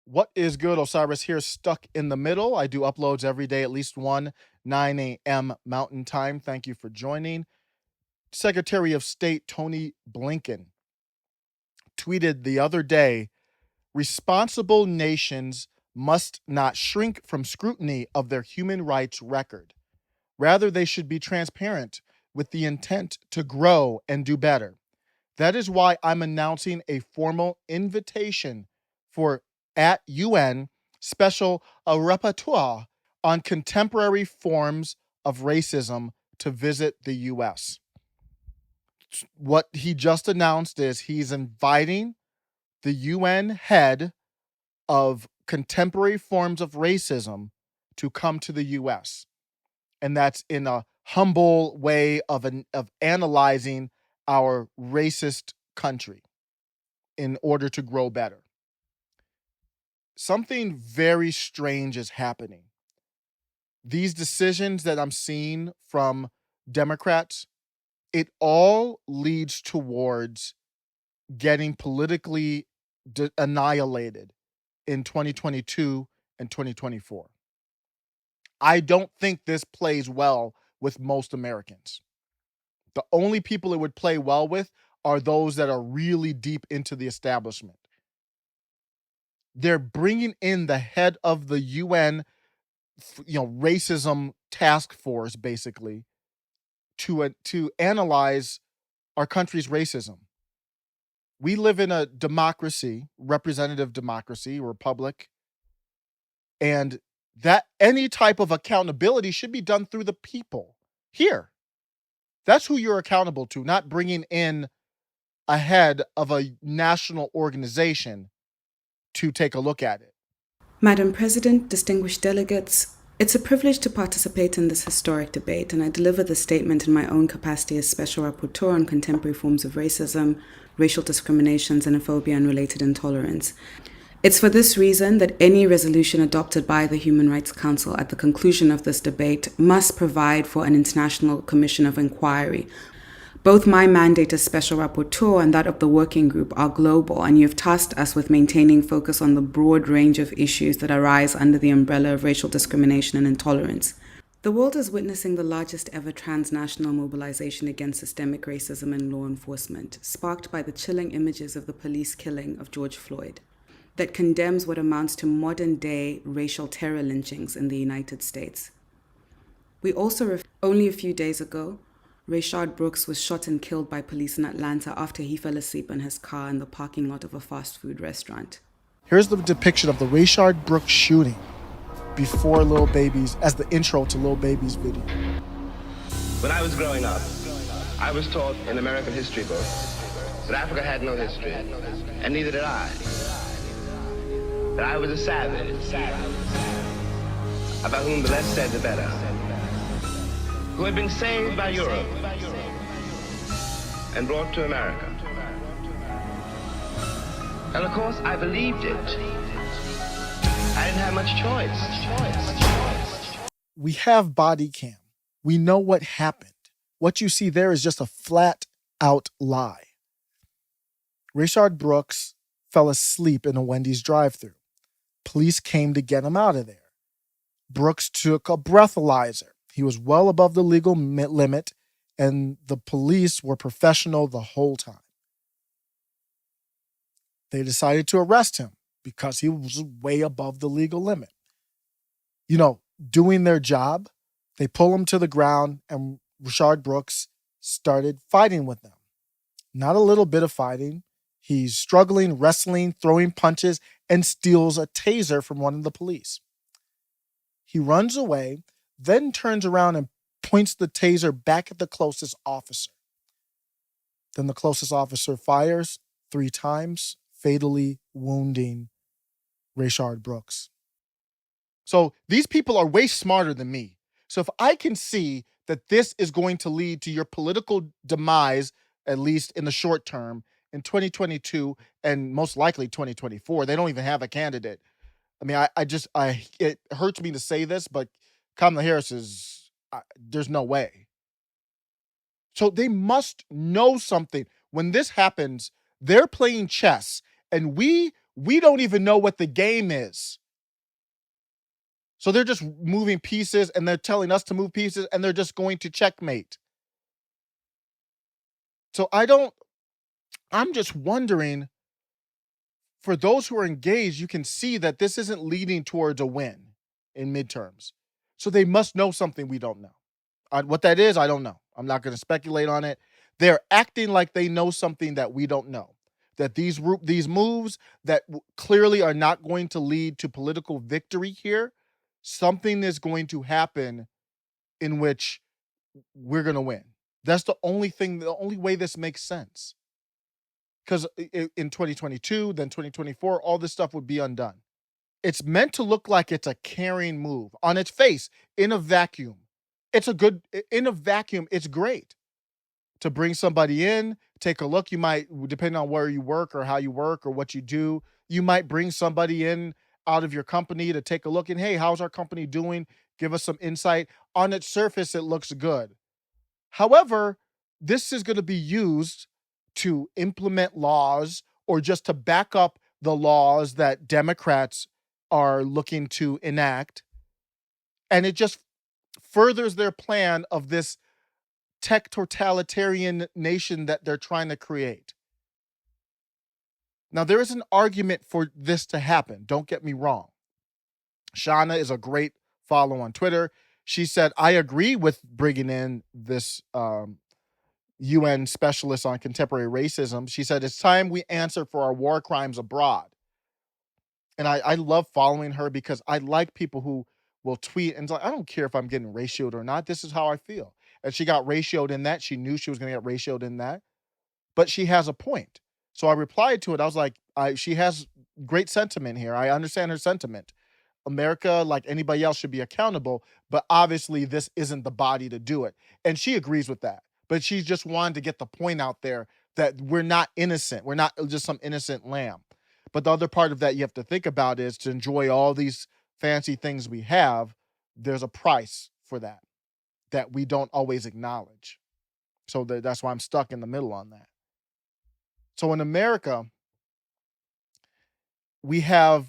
What is good? Osiris here, stuck in the middle. I do uploads every day, at least one, 9 a.m. Mountain Time. Thank you for joining. Secretary of State Tony Blinken tweeted the other day, responsible nations must not shrink from scrutiny of their human rights record. Rather, they should be transparent with the intent to grow and do better. That is why I'm announcing a formal invitation for at UN special rapporteur on contemporary forms of racism to visit the US. What he just announced is he's inviting the UN head of contemporary forms of racism to come to the US. And that's in a humble way of analyzing our racist country in order to grow better. Something very strange is happening. These decisions that I'm seeing from Democrats, it all leads towards getting politically annihilated in 2022 and 2024. I don't think this plays well with most Americans. The only people it would play well with are those that are really deep into the establishment. They're bringing in the head of the UN, racism task force, basically, to analyze our country's racism. We live in a democracy, representative democracy, republic, and that any type of accountability should be done through the people here. That's who you're accountable to, not bringing in a head of a national organization to take a look at it. Madam President, distinguished delegates, it's a privilege to participate in this historic debate, and I deliver this statement in my own capacity as Special Rapporteur on contemporary forms of racism, racial discrimination, xenophobia, and related intolerance. It's for this reason that any resolution adopted by the Human Rights Council at the conclusion of this debate must provide for an international commission of inquiry. Both my mandate as Special Rapporteur and that of the Working Group are global, and you have tasked us with maintaining focus on the broad range of issues that arise under the umbrella of racial discrimination and intolerance. The world is witnessing the largest ever transnational mobilization against systemic racism in law enforcement, sparked by the chilling images of the police killing of George Floyd, that condemns what amounts to modern-day racial terror lynchings in the United States. We also, only a few days ago, Rayshard Brooks was shot and killed by police in Atlanta after he fell asleep in his car in the parking lot of a fast food restaurant. Here's the depiction of the Rayshard Brooks shooting before Lil Baby's, as the intro to Lil Baby's video. When I was growing up, I was taught in American history books that Africa had no history, and neither did I. That I was a savage, about whom the less said the better, who had been saved by Europe and brought to America. And of course, I believed it. I didn't have much choice. We have body cam. We know what happened. What you see there is just a flat out lie. Rayshard Brooks fell asleep in a Wendy's drive-thru. Police came to get him out of there. Brooks took a breathalyzer. He was well above the legal limit, and the police were professional the whole time. They decided to arrest him because he was way above the legal limit. Doing their job, they pull him to the ground, and Rayshard Brooks started fighting with them. Not a little bit of fighting. He's struggling, wrestling, throwing punches, and steals a taser from one of the police. He runs away, then turns around and points the taser back at the closest officer. Then the closest officer fires 3 times, fatally wounding Rayshard Brooks. So these people are way smarter than me. So if I can see that this is going to lead to your political demise, at least in the short term, in 2022 and most likely 2024, they don't even have a candidate. I mean, it hurts me to say this, but Kamala Harris there's no way. So they must know something. When this happens, they're playing chess, and we We don't even know what the game is. So they're just moving pieces and they're telling us to move pieces and they're just going to checkmate. So I'm just wondering, for those who are engaged, you can see that this isn't leading towards a win in midterms. So they must know something we don't know. What that is, I don't know. I'm not going to speculate on it. They're acting like they know something that we don't know. That these moves that clearly are not going to lead to political victory here, something is going to happen in which we're going to win. That's the only way this makes sense. Because in 2022, then 2024, all this stuff would be undone. It's meant to look like it's a caring move on its face in a vacuum. In a vacuum, it's great to bring somebody in, take a look. You might, depending on where you work or how you work or what you do, you might bring somebody in out of your company to take a look and, hey, how's our company doing? Give us some insight. On its surface, it looks good. However, this is going to be used to implement laws or just to back up the laws that Democrats are looking to enact. And it just furthers their plan of this tech totalitarian nation that they're trying to create. Now, there is an argument for this to happen. Don't get me wrong. Shauna is a great follow on Twitter. She said, I agree with bringing in this UN specialist on contemporary racism. She said, it's time we answer for our war crimes abroad. And I love following her because I like people who will tweet and like, I don't care if I'm getting ratioed or not. This is how I feel. And she got ratioed in that. She knew she was going to get ratioed in that. But she has a point. So I replied to it. I was like, she has great sentiment here. I understand her sentiment. America, like anybody else, should be accountable. But obviously, this isn't the body to do it. And she agrees with that. But she's just wanted to get the point out there that we're not innocent. We're not just some innocent lamb. But the other part of that you have to think about is to enjoy all these fancy things we have, there's a price for that we don't always acknowledge. So that's why I'm stuck in the middle on that. So in America, we have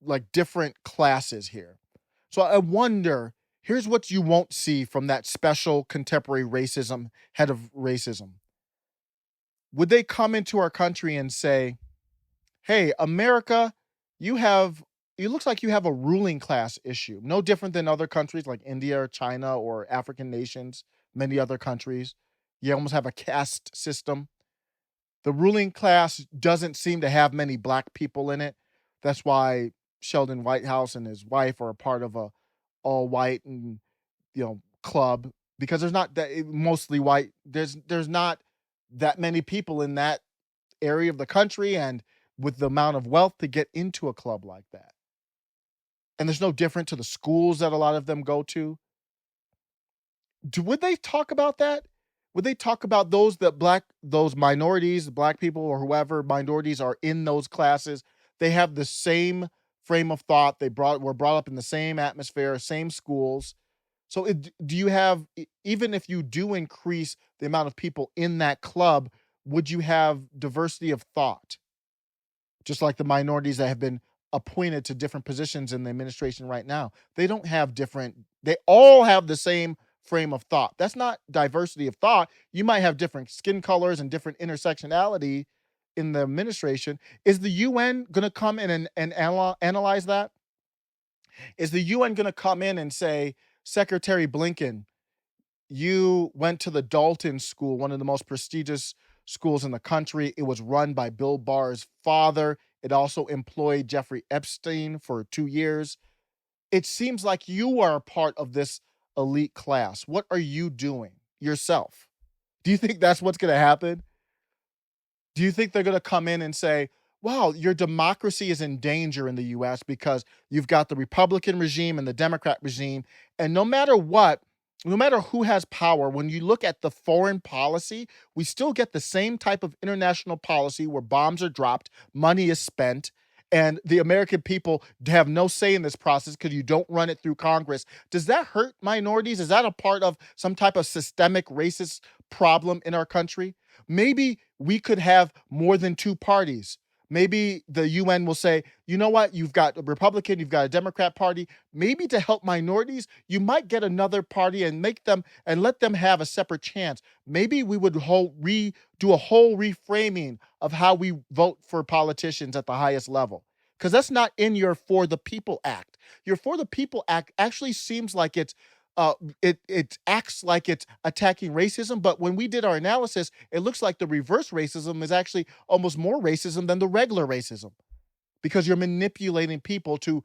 like different classes here. So I wonder, here's what you won't see from that special contemporary racism head of racism. Would they come into our country and say, hey, America, it looks like you have a ruling class issue, no different than other countries like India or China or African nations, many other countries. You almost have a caste system. The ruling class doesn't seem to have many black people in it. That's why Sheldon Whitehouse and his wife are a part of a all white and club, because there's not that mostly white. There's not that many people in that area of the country and with the amount of wealth to get into a club like that. And there's no different to the schools that a lot of them go to. Would they talk about that? Would they talk about those minorities, black people or whoever minorities are in those classes? They have the same frame of thought. Were brought up in the same atmosphere, same schools. So do you have, even if you do increase the amount of people in that club, would you have diversity of thought? Just like the minorities that have been appointed to different positions in the administration right now. They all have the same frame of thought. That's not diversity of thought. You might have different skin colors and different intersectionality in the administration. Is the UN going to come in and analyze that? Is the UN going to come in and say, Secretary Blinken, you went to the Dalton School, one of the most prestigious schools in the country. It was run by Bill Barr's father. It also employed Jeffrey Epstein for 2 years. It seems like you are a part of this elite class. What are you doing yourself? Do you think that's what's going to happen? Do you think they're going to come in and say, wow, your democracy is in danger in the US because you've got the Republican regime and the Democrat regime, and no matter who has power, when you look at the foreign policy, we still get the same type of international policy where bombs are dropped, money is spent, and the American people have no say in this process because you don't run it through Congress. Does that hurt minorities? Is that a part of some type of systemic racist problem in our country? Maybe we could have more than two parties. Maybe the UN will say, you know what, you've got a Republican, you've got a Democrat party. Maybe to help minorities, you might get another party and let them have a separate chance. Maybe we would do a whole reframing of how we vote for politicians at the highest level. Because that's not in your For the People Act. Your For the People Act actually seems like it acts like it's attacking racism, but when we did our analysis, it looks like the reverse racism is actually almost more racism than the regular racism, because you're manipulating people to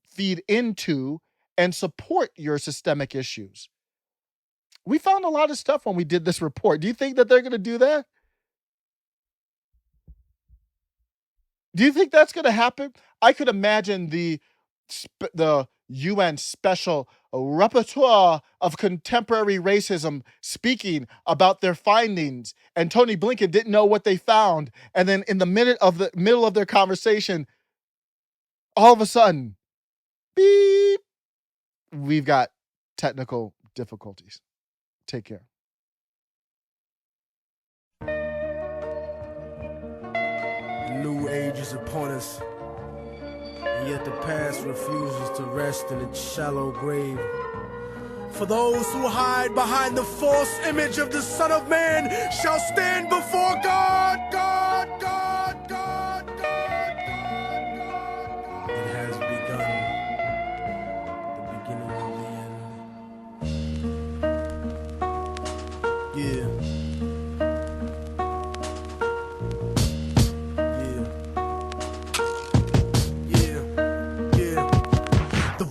feed into and support your systemic issues. We found a lot of stuff when we did this report. Do you think that they're going to do that? Do you think that's going to happen? I could imagine the UN special Rapporteur of contemporary racism speaking about their findings, and Tony Blinken didn't know what they found, and then in the middle of their conversation, all of a sudden, beep, we've got technical difficulties. Take care. The new age is upon us, and yet the past refuses to rest in its shallow grave. For those who hide behind the false image of the Son of Man shall stand before God. It has begun, the beginning of the end. Yeah.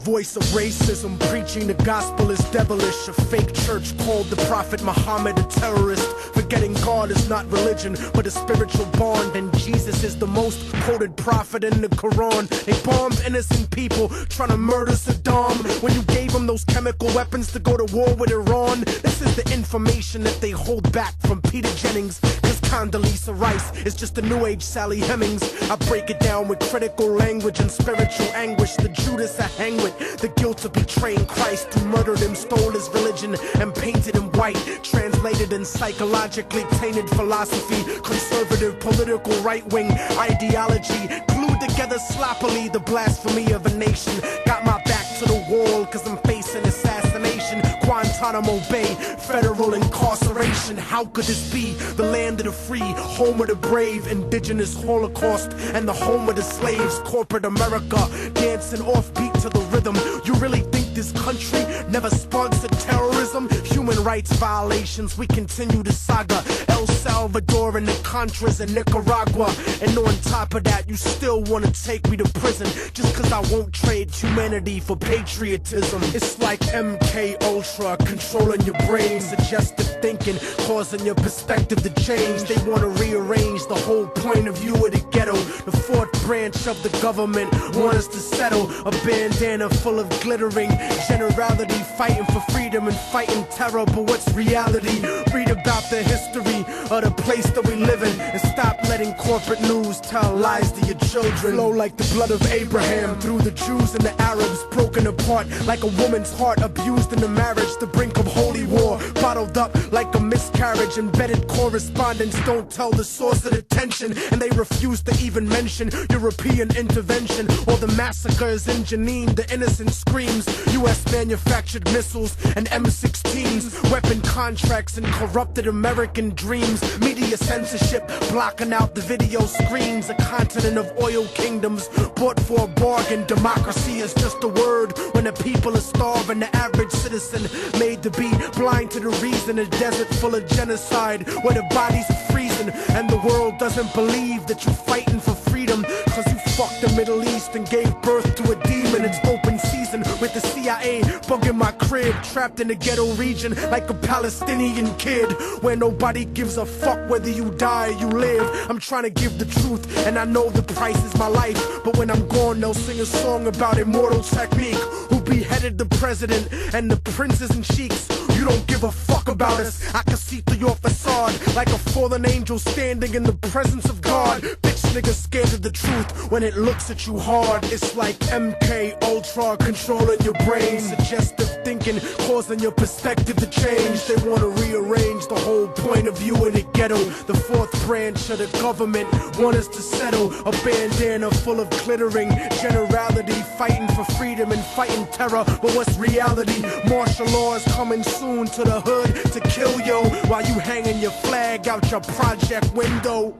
Voice of racism, preaching the gospel is devilish. A fake church called the Prophet Muhammad a terrorist, forgetting God is not religion but a spiritual bond, and Jesus is the most quoted prophet in the Quran. They bombed innocent people trying to murder Saddam when you gave them those chemical weapons to go to war with Iran. This is the information that they hold back from Peter Jennings, cause Condoleezza Rice is just a new age Sally Hemings. I break it down with critical language and spiritual anguish. The Judas I hang with, the guilt of betraying Christ, who murdered him, stole his religion, and painted him white. Translated in psychologically tainted philosophy, conservative political right-wing ideology, glued together sloppily the blasphemy of a nation. Got my back to the wall cause I'm facing assassination. Guantanamo Bay, federal incarceration. How could this be? The land of the free, home of the brave, indigenous Holocaust, and the home of the slaves. Corporate America, dancing offbeat to the rhythm. You really think this country never sponsored terrorism? Human rights violations, we continue the saga. El Salvador and the Contras in Nicaragua. And on top of that, you still wanna take me to prison just cause I won't trade humanity for patriotism. It's like MK Ultra controlling your brain, suggestive thinking, causing your perspective to change. They wanna rearrange the whole point of view of the ghetto. The fourth branch of the government want us to settle. A bandana full of glittering generality, fighting for freedom and fighting terror. But what's reality? Read about the history of the place that we live in, and stop letting corporate news tell lies to your children. Flow like the blood of Abraham through the Jews and the Arabs, broken apart like a woman's heart, abused in the marriage, the brink of holy war, bottled up like a miscarriage. Embedded correspondence don't tell the source of the tension, and they refuse to even mention European intervention or the massacres in Jenin. The innocent screams, US manufactured missiles and M16s, weapon contracts and corrupted American dreams. Media censorship blocking out the video screens. A continent of oil kingdoms bought for a bargain. Democracy is just a word when the people are starving. The average citizen made to be blind to the reason. A desert full of genocide where the bodies are freezing, and the world doesn't believe that you're fighting for freedom cause you fucked the Middle East and gave birth to a demon. It's open season with the CIA bugging my crib, trapped in the ghetto region like a Palestinian kid, where nobody gives a fuck whether you die or you live. I'm trying to give the truth and I know the price is my life, but when I'm gone they'll sing a song about immortal technique, who beheaded the president and the princes and sheiks. You don't give a fuck about us. I can see through your facade like a fallen angel standing in the presence of God. Bitch niggas scared of the truth when it looks at you hard. It's like MK Ultra controlling your brain. Suggestive thinking causing your perspective to change. They want to rearrange the whole point of view in the ghetto. The fourth branch of the government want us to settle. A bandana full of glittering generality, fighting for freedom and fighting terror. But what's reality? Martial law is coming soon to the hood to kill yo while you hanging your flag out your project window.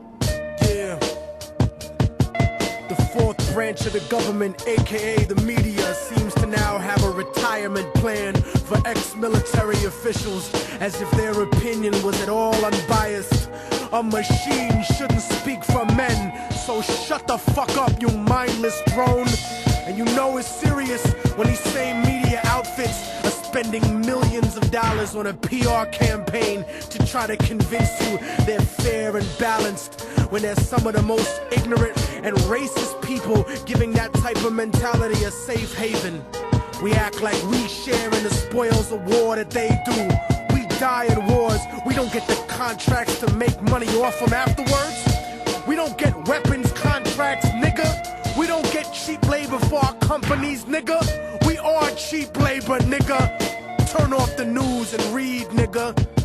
Yeah. The fourth branch of the government, aka the media, seems to now have a retirement plan for ex-military officials, as if their opinion was at all unbiased. A machine shouldn't speak for men, so shut the fuck up, you mindless drone. And you know it's serious when these same media outfits are spending millions of dollars on a PR campaign to try to convince you they're fair and balanced, when they're some of the most ignorant and racist people giving that type of mentality a safe haven. We act like we share in the spoils of war that they do. We die in wars, we don't get the contracts to make money off them afterwards. We don't get weapons contracts, nigga. We don't get cheap labor for our companies, nigga. We are cheap labor, nigga. Turn off the news and read, nigga.